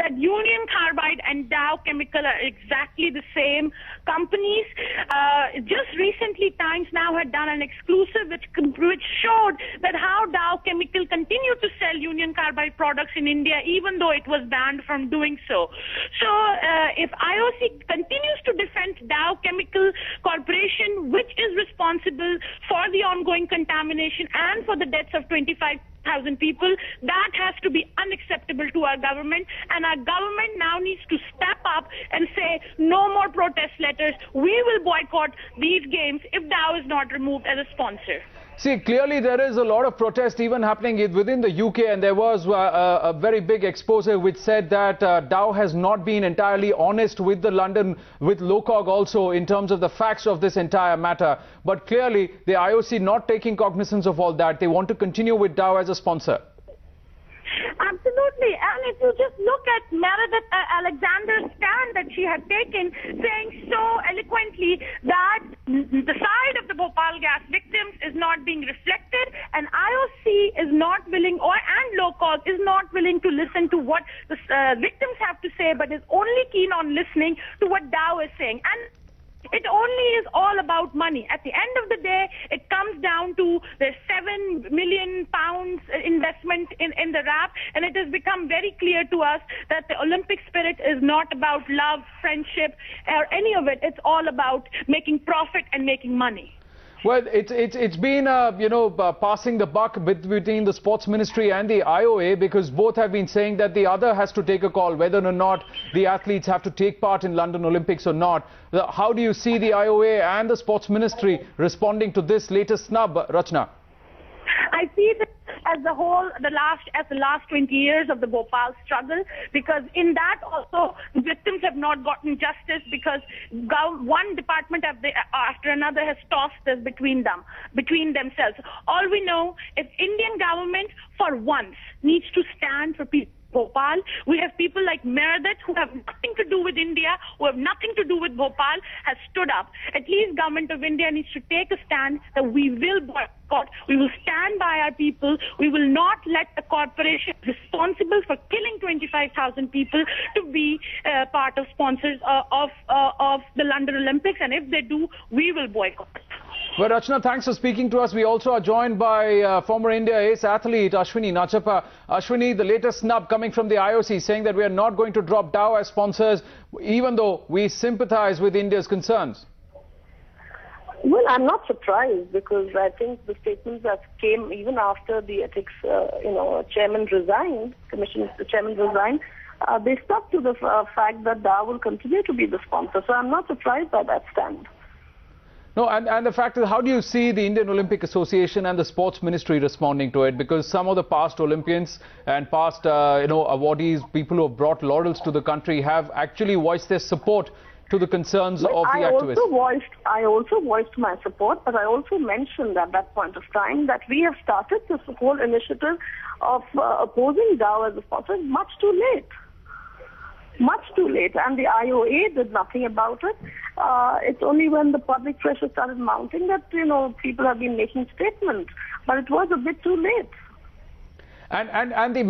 that Union Carbide and Dow Chemical are exactly the same companies. Just recently, Times Now had done an exclusive which showed that how Dow Chemical continued to sell Union Carbide products in India, even though it was banned from doing so. So if IOC continues to defend Dow Chemical Corporation, which is responsible for the ongoing contamination and for the deaths of 25,000 people, that has to be unacceptable to our government, and our government now needs to step up and say no more protest letters. We will boycott these games if Dow is not removed as a sponsor. See, clearly there is a lot of protest even happening within the UK, and there was a very big expose which said that Dow has not been entirely honest with with LOCOG also in terms of the facts of this entire matter. But clearly the IOC not taking cognizance of all that. They want to continue with Dow as a sponsor. Absolutely, and if you just look at Meredith Alexander's stand that she had taken, saying so eloquently that the side of the Bhopal gas victims is not being reflected, and IOC is not willing, and LOCOG is not willing to listen to what the victims have to say, but is only keen on listening to what Dow is saying. And it only is all about money. At the end of the day, it comes down to the £7 million investment in the RAP, and it has become very clear to us that the Olympic spirit is not about love, friendship, or any of it. It's all about making profit and making money. Well, it's been, passing the buck between the Sports Ministry and the IOA, because both have been saying that the other has to take a call whether or not the athletes have to take part in London Olympics or not. How do you see the IOA and the Sports Ministry responding to this latest snub, Rachna? I see this as the last 20 years of the Bhopal struggle, because in that also victims have not gotten justice because one department after another has tossed this between themselves. All we know is Indian government for once needs to stand for people. Bhopal. We have people like Meredith who have nothing to do with India, who have nothing to do with Bhopal, has stood up. At least government of India needs to take a stand that we will boycott. We will stand by our people. We will not let the corporation responsible for killing 25,000 people to be part of sponsors of the London Olympics. And if they do, we will boycott. Well, Rachna, thanks for speaking to us. We also are joined by former India ace athlete Ashwini Nachappa. Ashwini, the latest snub coming from the IOC saying that we are not going to drop Dow as sponsors, even though we sympathize with India's concerns. Well, I'm not surprised, because I think the statements that came even after the ethics, chairman resigned, the chairman resigned, they stuck to the fact that Dow will continue to be the sponsor. So I'm not surprised by that stand. No, and the fact is, how do you see the Indian Olympic Association and the Sports Ministry responding to it? Because some of the past Olympians and past, awardees, people who have brought laurels to the country, have actually voiced their support to the concerns of the activists. I also voiced my support, but I also mentioned at that point of time that we have started this whole initiative of opposing Dow as a sponsor much too late. Much too late, and the IOA did nothing about it. It's only when the public pressure started mounting that, people have been making statements, but it was a bit too late. And the